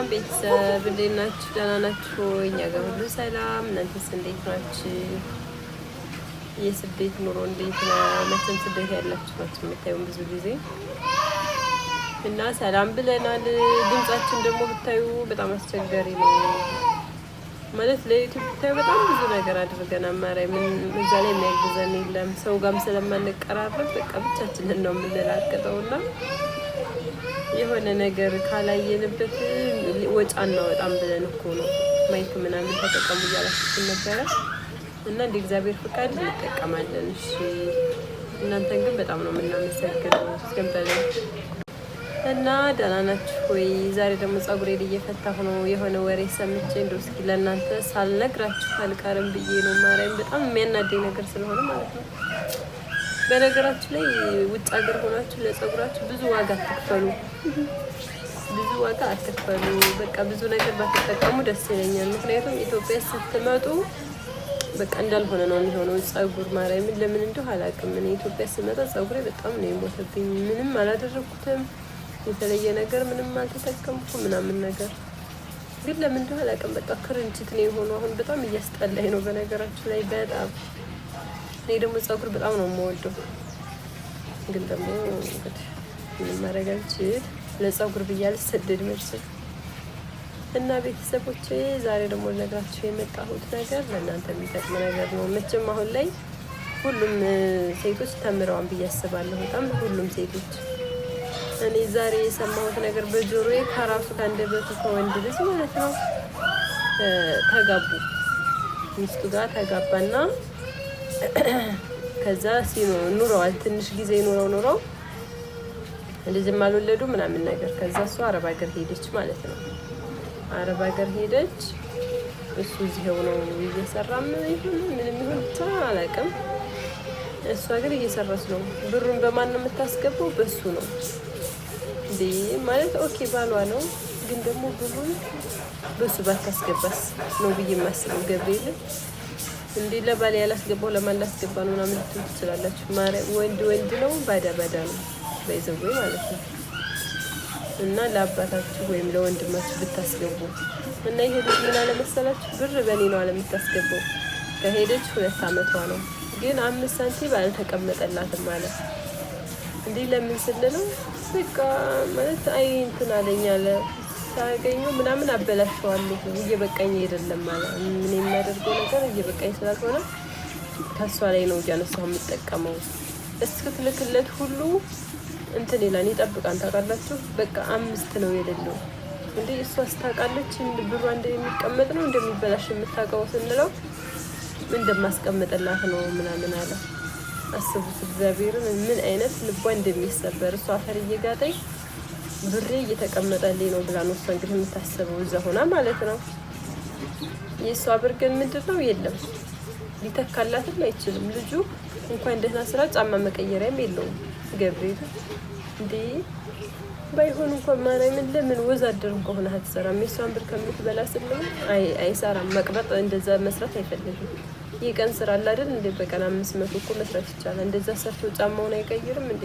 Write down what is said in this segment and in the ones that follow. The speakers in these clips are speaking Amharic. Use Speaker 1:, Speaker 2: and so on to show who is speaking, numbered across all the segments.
Speaker 1: ቤተሰብ እንዴት ናችሁ? ደህና ናችሁ? እኛ ጋር ሁሉ ሰላም። እናንተስ እንዴት ናችሁ? የስደት ኑሮ እንዴት ነው? መቼም ስደት ያላችሁ ናችሁ የምታዩን ብዙ ጊዜ እና ሰላም ብለናል። ድምጻችን ደግሞ ብታዩ በጣም አስቸጋሪ ነው ማለት ለዩቲዩብ ብታዩ በጣም ብዙ ነገር አድርገናል። ማርያምን እዛ ላይ የሚያግዘን የለም። ሰው ጋርም ስለማንቀራረብ በቃ ብቻችንን ነው የምንላቀጠውና የሆነ ነገር ካላየንበት ወጪ አናወጣም ብለን እኮ ነው ማይክ ምናምን ተጠቀሙ እያላችሁ ነበረ እና እንደ እግዚአብሔር ፍቃድ እንጠቀማለን። እሺ እናንተን ግን በጣም ነው የምናመሰግነው እስከምታለን እና ደህና ናችሁ ወይ? ዛሬ ደግሞ ፀጉሬን እየፈታሁ ነው። የሆነ ወሬ ሰምቼ እንደው እስኪ ለእናንተ ሳልነግራችሁ አልቀርም ብዬ ነው። ማርያም በጣም የሚያናደኝ ነገር ስለሆነ ማለት ነው። በነገራችሁ ላይ ውጭ ሀገር ሆናችሁ ለፀጉራችሁ ብዙ ዋጋ አትክፈሉ፣ ብዙ ዋጋ አትክፈሉ። በቃ ብዙ ነገር ባትጠቀሙ ደስ ይለኛል። ምክንያቱም ኢትዮጵያ ስትመጡ በቃ እንዳልሆነ ነው የሚሆነው ፀጉር። ማርያምን ለምን እንደው አላውቅም። እኔ ኢትዮጵያ ስመጣ ፀጉሬ በጣም ነው የሞተብኝ። ምንም አላደረኩትም፣ የተለየ ነገር ምንም አልተጠቀምኩም ምናምን ነገር ግን ለምን እንደው አላውቅም። በቃ ክርንችት ነው የሆነው። አሁን በጣም እያስጠላኝ ነው በነገራችሁ ላይ በጣም። እኔ ደግሞ ፀጉር በጣም ነው የምወደው፣ ግን ደግሞ እንግዲህ ምንም ማድረግ አልችል። ለፀጉር ብዬ አልሰደድ መቼም። እና ቤተሰቦቼ ዛሬ ደግሞ ልነግራችሁ የመጣሁት ነገር ለእናንተ የሚጠቅም ነገር ነው። መቼም አሁን ላይ ሁሉም ሴቶች ተምረዋን ብዬ አስባለሁ። በጣም ሁሉም ሴቶች እኔ ዛሬ የሰማሁት ነገር በጆሮዬ ከራሱ ከአንደበቱ ከወንድ ልጅ ማለት ነው ተጋቡ፣ ሚስቱ ጋር ተጋባና ከዛ ኑረዋል። ትንሽ ጊዜ ኑረው ልጅም አልወለዱ ምናምን ነገር። ከዛ እሷ አረብ ሀገር ሄደች ማለት ነው። አረብ ሀገር ሄደች። እሱ እዚህው ነው እየሰራም ይሁን ምንም ይሁን ብቻ አላውቅም። እሷ ግን እየሰራች ነው። ብሩን በማን ነው የምታስገባው? በሱ ነው እንዴ ማለት ኦኬ፣ ባሏ ነው። ግን ደግሞ ብሩን በሱ ባታስገባስ ነው ብዬ የማስበው። ገብርኤል እንዴ ለባል ያላስገባው ለማን ላስገባ ነው ምናምን ልትሉ ትችላላችሁ። ማርያም ወንድ ነው፣ ባዳ ነው በይዘው ማለት ነው። እና ለአባታችሁ ወይም ለወንድማችሁ ብታስገቡ እና ይሄ ልጅ ምን አለመሰላችሁ ብር በኔ ነው አለምታስገባው። ከሄደች 2 ዓመቷ ነው፣ ግን 5 ሳንቲም አልተቀመጠላትም ማለት እንዴ። ለምን ስንለው በቃ ማለት አይ እንትን አለኝ አለ ሳገኘው ምናምን አበላሸዋለሁ እየበቃኝ አይደለም ማለት ምን የሚያደርገው ነገር እየበቃኝ ስላልሆነ ከሷ ላይ ነው እያነሳሁ የምጠቀመው። እስክትልክለት ሁሉ እንትን ይላል ይጠብቃን። ታውቃላችሁ በቃ 5 ነው የሌለው እንዴ። እሷ ስታውቃለች ብሯ እንደሚቀመጥ ነው እንደሚበላሽ የምታውቀው ስንለው እንደማስቀምጥላት ነው ምናምን አለ። አስቡት እግዚአብሔርን ምን አይነት ልቧ እንደሚሰበር። እሷ አፈር እየጋጠኝ ብሬ እየተቀመጠልኝ ነው ብላ ነው እሷ እንግዲህ የምታስበው እዛ ሆና ማለት ነው። የእሷ ብር ግን ምንድን ነው የለም፣ ሊተካላትም አይችልም። ልጁ እንኳን ደህና ስራ ጫማ መቀየሪያም የለውም። ገብርኤል እንዴ ባይሆን እንኳን ማርያምን ለምን ወዛደር እንኳን ሆነ አትሰራም? የእሷን ብር ከምትበላ ስለው አይሰራም። መቅበጥ እንደዛ መስራት አይፈልግም። የቀን ስራ አለ አይደል እንዴ? በቀን 500 እኮ መስራት ይቻላል። እንደዛ ሰርቶ ጫማውን አይቀይርም እንዴ?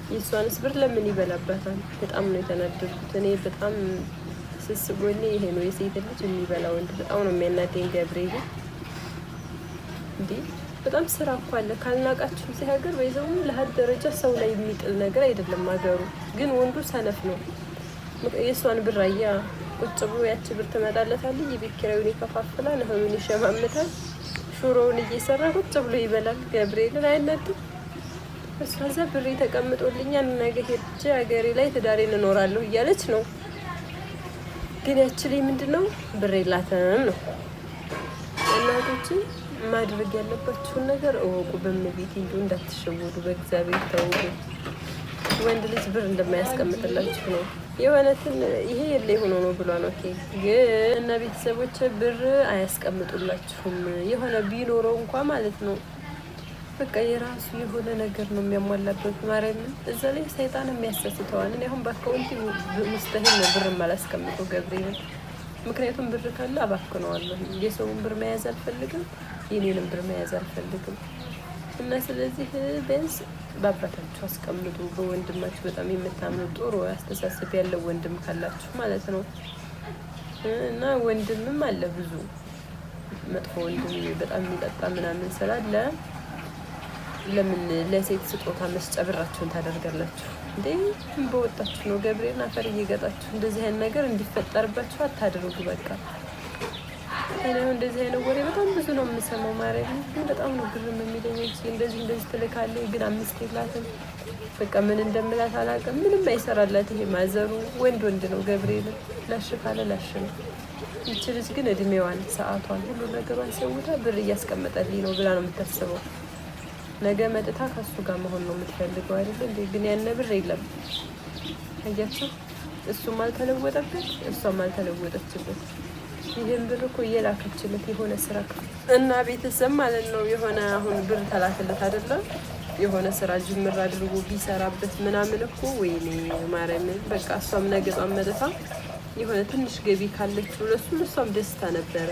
Speaker 1: የእሷንስ ብር ለምን ይበላባታል? በጣም ነው የተናደድኩት እኔ። በጣም ስስጎኔ ይሄ ነው የሴት ልጅ የሚበላ ወንድ በጣም ነው የሚያናደኝ። ገብርኤል እንዴ በጣም ስራ እኮ አለ ካልናቃችሁ። እዚህ ሀገር በይዘው ለሀድ ደረጃ ሰው ላይ የሚጥል ነገር አይደለም ሀገሩ። ግን ወንዱ ሰነፍ ነው። የእሷን ብር አያ ቁጭ ብሎ ያቺ ብር ትመጣለታለች። የቤት ኪራዩን ይከፋፍላል፣ እህሉን ይሸማምታል፣ ሹሮውን እየሰራ ቁጭ ብሎ ይበላል። ገብርኤልን አያናድም? እሷ እዛ ብሬ ተቀምጦልኛል ነገ ሄጄ ሀገሬ ላይ ትዳሬን እኖራለሁ እያለች ነው። ግን ያቺ ላይ ምንድን ነው ብር የላትም ነው። እናቶችን ማድረግ ያለባችሁን ነገር እወቁ። በእመቤቴ እንዲሁ እንዳትሸወዱ፣ በእግዚአብሔር ተውሉ። ወንድ ልጅ ብር እንደማያስቀምጥላችሁ ነው። የሆነትን ይሄ የለ ሆኖ ነው ብሏል። ኦኬ ግን እና ቤተሰቦች ብር አያስቀምጡላችሁም። የሆነ ቢኖረው እንኳ ማለት ነው በቃ የራሱ የሆነ ነገር ነው የሚያሟላበት። ማርያምን እዛ ላይ ሰይጣን የሚያሳስተዋል። እኔ አሁን በአካውንቲ ሙስተሂል ነው ብር አላስቀምጠው ገብርኤል። ምክንያቱም ብር ካለ አባክነዋለሁ። የሰውን ብር መያዝ አልፈልግም፣ የኔንም ብር መያዝ አልፈልግም። እና ስለዚህ ቢያንስ በአባታችሁ አስቀምጡ። በወንድማችሁ በጣም የምታምኑ ጥሩ አስተሳሰብ ያለው ወንድም ካላችሁ ማለት ነው። እና ወንድምም አለ ብዙ መጥፎ ወንድም በጣም የሚጠጣ ምናምን ስላለ ለምን ለሴት ስጦታ መስጫ ብራችሁን ታደርጋላችሁ እንዴ? በወጣችሁ ነው ገብርኤል አፈር እየገጣችሁ እንደዚህ አይነት ነገር እንዲፈጠርባችሁ አታድርጉ። በቃ እኔ እንደዚህ አይነት ወሬ በጣም ብዙ ነው የምሰማው። ማርያም ግን በጣም ነው ግርም የሚለኝ። እንደዚህ ትልካለች ግን 5 የላትም። በቃ ምን እንደምላት አላውቅም። ምንም አይሰራላት። ይሄ ማዘሩ ወንድ ነው ገብርኤል ላሽ ካለ ላሽ ነው። ይቺ ልጅ ግን እድሜዋን፣ ሰዓቷን፣ ሁሉ ነገሯን ሰውታ ብር እያስቀመጠልኝ ነው ብላ ነው የምታስበው። ነገ መጥታ ከሱ ጋር መሆን ነው የምትፈልገው አይደል እንዴ? ግን ያነ ብር የለም። አያችሁ፣ እሱም አልተለወጠበት፣ እሷም አልተለወጠችበት። ይሄን ብር እኮ እየላከችለት የሆነ ስራ እና ቤተሰብ ማለት ነው የሆነ አሁን ብር ተላከለት አይደለም የሆነ ስራ ጅምር አድርጎ ቢሰራበት ምናምን እኮ ወይኔ ማርያም በቃ እሷም ነገ መጥታ የሆነ ትንሽ ገቢ ካለችው ለሱም እሷም ደስታ ነበረ።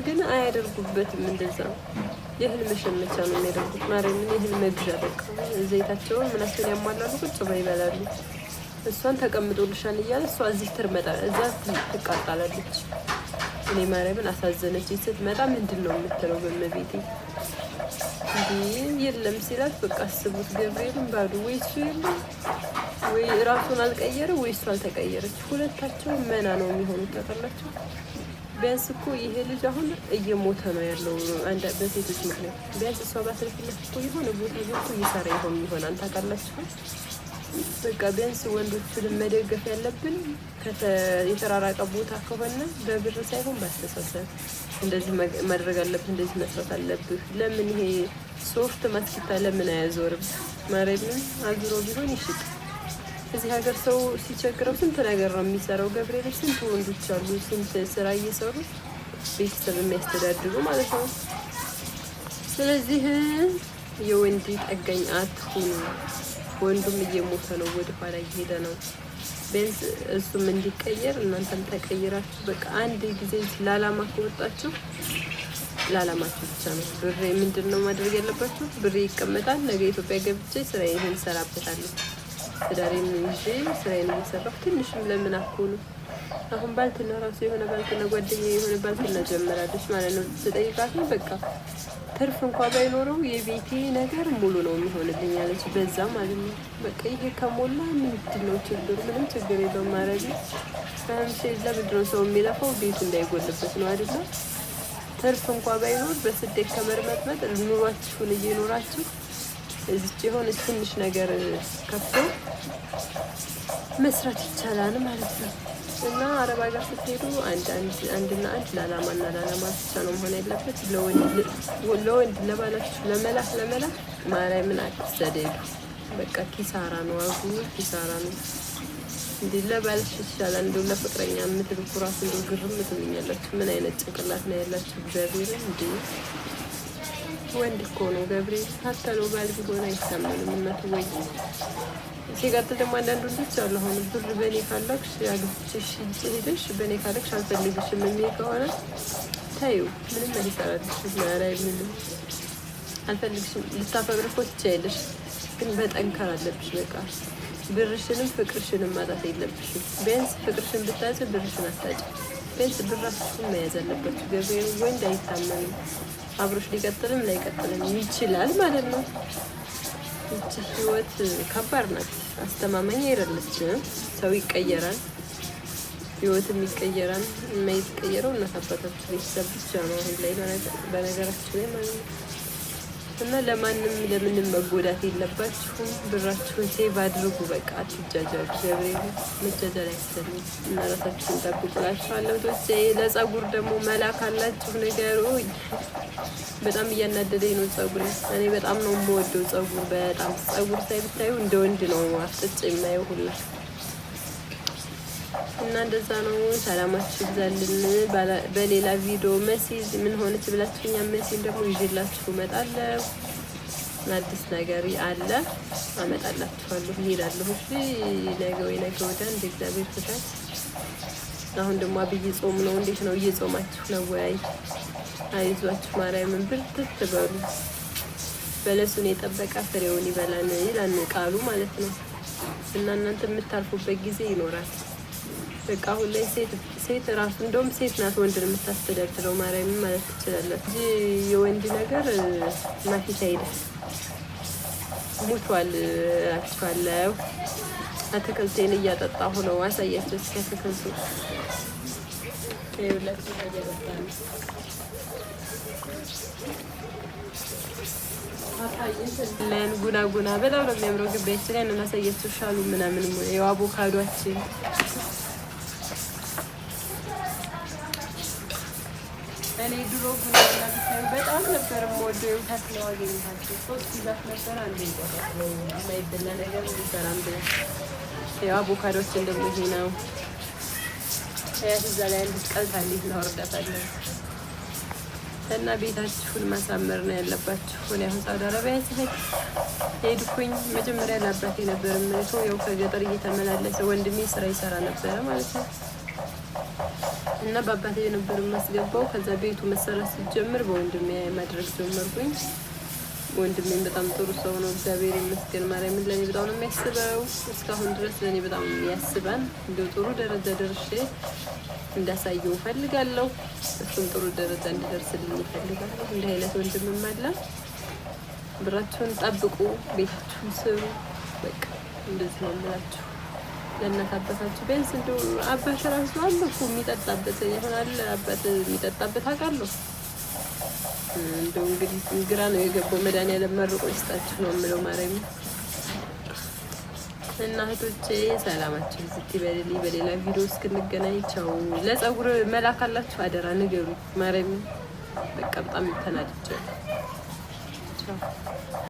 Speaker 1: ግን አያደርጉበትም። እንደዛ የእህል መሸመቻ ነው የሚያደርጉት። ማርያምን የእህል መግዣ በቃ ዘይታቸውን ምናቸውን ያሟላሉ፣ ቁጭ ብለው ይበላሉ። እሷን ተቀምጦልሻል እያለ እሷ እዚህ ትርመጣ እዛ ትቃጣላለች። እኔ ማርያምን አሳዘነች። ስትመጣ ምንድን ነው የምትለው? በመቤቴ እንዲህ የለም ሲላት በቃ አስቡት። ገብርኤልን ባዶ ወይ እሱ የለም ወይ ራሱን አልቀየረ ወይ እሱ አልተቀየረች። ሁለታቸው መና ነው የሚሆኑት። ታውቃላችሁ? ቢያንስ እኮ ይሄ ልጅ አሁን እየሞተ ነው ያለው አንድ በሴቶች ምክንያት። ቢያንስ እሷ ባትልክለት እኮ የሆነ ቦታ ገብቶ እየሰራ ይሆናል። ታውቃላችሁ? በቃ ቢያንስ ወንዶችን መደገፍ ያለብን የተራራቀ ቦታ ከሆነ በብር ሳይሆን ባስተሳሰብ እንደዚህ ማድረግ አለብህ፣ እንደዚህ መስራት አለብህ። ለምን ይሄ ሶፍት ማስኪታ ለምን አያዞርም? ማረምን አዙሮ ቢሆን ይሽጥ። እዚህ ሀገር ሰው ሲቸግረው ስንት ነገር ነው የሚሰራው። ገብርኤል ስንት ወንዶች አሉ ስንት ስራ እየሰሩ ቤተሰብ የሚያስተዳድሩ ማለት ነው። ስለዚህ የወንድ ጠገኝ አትሁኑ። ወንዱም እየሞተ ነው፣ ወደ ኋላ እየሄደ ነው። ቢያንስ እሱም እንዲቀየር እናንተም ተቀይራችሁ በቃ አንድ ጊዜ ለዓላማ ከወጣችሁ ለዓላማችሁ ብቻ ነው። ብሬ ምንድን ነው ማድረግ ያለባችሁ? ብሬ ይቀመጣል። ነገ ኢትዮጵያ ገብቼ ስራዬን እሰራበታለሁ። ትዳሬን ይዤ ስራዬን እየሰራሁ ትንሽም ለምን አኮኑ አሁን ባልትና ራሱ የሆነ ባልትና ጓደኛ የሆነ ባልትና ጀመራለች ማለት ነው። ተጠይቃት ነው በቃ ትርፍ እንኳን ባይኖረው የቤቴ ነገር ሙሉ ነው የሚሆንልኝ አለች። በዛ ማለት ነው በቃ ይሄ ከሞላ ምንድን ነው ችግሩ? ምንም ችግር የለውም ማለት ነው። ለምንድን ነው ሰው የሚለፋው? ቤቱ እንዳይጎልበት ነው አይደለ? ትርፍ እንኳን ባይኖር በስደት ከመርመጥመጥ ኑሯችሁን እየኖራችሁ እዚች የሆነች ትንሽ ነገር ከፍቶ መስራት ይቻላል ማለት ነው። እና አረብ ሀገር ስትሄዱ አንድና አንድ ለዓላማና ለዓላማ ብቻ ነው መሆን ያለበት። ለወንድ ለባላችሁ ለመላክ ማርያምን አትሰደዱ። በቃ ኪሳራ ነው፣ አጉ ኪሳራ ነው። እንዲህ ለባልሽ ይሻላል። እንደው ለፍቅረኛ የምትልኩ ራሱ እንደው ግርም ትሉኛላችሁ። ምን አይነት ጭንቅላት ነው ያላችሁ? እግዚአብሔርን እንዴ ወንድ እኮ ነው ገብርኤል። ታተለው ባል ቢሆን አይታመንም እናት ወይ። ሲቀጥል ደግሞ አንዳንድ ወንዶች አሉ አሁን ብር በእኔ ካላክሽ ያግብችሽ ሄደሽ በእኔ ካላክሽ አልፈልግሽም የሚል ከሆነ ታዩ ምንም አይሰራልሽ። ላይ ምንም አልፈልግሽም ልታፈቅሪ እኮ ትችያለሽ፣ ግን በጠንከር አለብሽ። በቃ ብርሽንም ፍቅርሽንም ማጣት የለብሽም። ቢያንስ ፍቅርሽን ብታጭ ብርሽን አታጭ። ቢያንስ ብራችሁን መያዝ አለባችሁ። ገብርኤል ወንድ አይታመንም። አብሮሽ ሊቀጥልም ላይቀጥልም ይችላል ማለት ነው። ይቺ ህይወት ከባድ ናት፣ አስተማማኝ አይደለችም። ሰው ይቀየራል፣ ህይወትም ይቀየራል። የማይቀየረው እናት አባታችሁ ቤተሰብ ብቻ ነው አሁን ላይ በነገራችሁ ላይ ማለት ነው። እና ለማንም ለምንም መጎዳት የለባችሁም። ብራችሁን ሴቭ አድርጉ። በቃ አትጃጃሉ። ገብርኤል መጃጃል አይሰልም። እና ራሳችሁን ጠብቁላችኋለሁ። ቶቼ ለጸጉር ደግሞ መላክ አላችሁ ነገሩ በጣም እያናደደኝ ነው። ጸጉር እኔ በጣም ነው የምወደው ጸጉር። በጣም ጸጉር ሳይ ብታዩ እንደ ወንድ ነው አፍጥጬ የማየው ሁላ እና እንደዛ ነው። ሰላማችሁ ይብዛልን። በሌላ ቪዲዮ መሲ ምን ሆነች ብላችሁኛ፣ መሲን ደግሞ ይዤላችሁ እመጣለሁ። አዲስ ነገር አለ አመጣላችኋለሁ። እሄዳለሁ እሺ፣ ነገ ወይ ነገ ወዲያ እንደ እግዚአብሔር ፍቃድ። አሁን ደግሞ አብይ ጾም ነው። እንዴት ነው? እየጾማችሁ ነው ወይ? አይዟችሁ፣ ማርያምን ብርትት በሉ። በለሱን የጠበቀ ፍሬውን ይበላል ይላል ቃሉ ማለት ነው። እና እናንተ የምታልፉበት ጊዜ ይኖራል። በቃ አሁን ላይ ሴት ራሱ እንደውም ሴት ናት ወንድን የምታስተዳድረው ማርያምን ማለት ትችላለች እንጂ የወንድ ነገር ማፊት አይደል። ሙቷል እላችኋለሁ። አትክልቴን እያጠጣሁ ነው። አሳያቸው እስኪ አትክልቱ ይኸውላችሁ እያጠጣ ነው። ለን ጉና በጣም ነው የሚያምረው ግቢያችን ላይ እናሳያችሁ። ሻሉ ምናምን ያው አቮካዶአችን እኔ ድሮ ጉና ብታዩ በጣም ነበር የምወደው። ታስለው አገኘኋቸው 3 ይዛት ነበር። አንዴ ነው የማይበላ ነገር ሊሰራም ብለን ያው አቮካዶአችን ደግሞ ይሄ ነው። እዛ ላይ አንድ ቀልታለች እናወርዳታለን። እና ቤታችሁን ማሳመር ነው ያለባችሁ። እኔ አሁን ሳውዲ አረቢያ ስሄድ ሄድኩኝ። መጀመሪያ ለአባቴ ነበር የምልከው። ያው ከገጠር እየተመላለሰ ወንድሜ ስራ ይሰራ ነበረ ማለት ነው። እና በአባቴ ነበር የማስገባው። ከዛ ቤቱ መሰራት ሲጀምር በወንድሜ ማድረግ ጀመርኩኝ። ወንድሜም በጣም ጥሩ ሰው ነው፣ እግዚአብሔር ይመስገን። ማርያምን ለእኔ በጣም ነው የሚያስበው። እስካሁን ድረስ ለእኔ በጣም ያስባል። እንደው ጥሩ ደረጃ ደርሼ እንዳሳየው ፈልጋለሁ። እሱም ጥሩ ደረጃ እንዲደርስልኝ ይፈልጋለሁ። እንዲህ አይነት ወንድምም አለ። ብራችሁን ጠብቁ፣ ቤታችሁን ስሩ። በቃ እንደዚህ ነው የምላችሁ። ለእናት አባታችሁ ቢያንስ እንደው አባት ራሱ አለ እኮ የሚጠጣበት ይሆናል። አባት የሚጠጣበት አውቃለሁ። እንደው እንግዲህ ግራ ነው የገባው። መድኃኒዓለም መርቆ ይስጣችሁ ነው የምለው ማርያም። እና እህቶቼ ሰላማችሁ ዝት ይበልልኝ። በሌላ ቪዲዮ እስክንገናኝ ቻው። ለፀጉር መላክ አላችሁ አደራ ንገሩ ማርያም። በቃ በጣም ተናድጄ ቻው።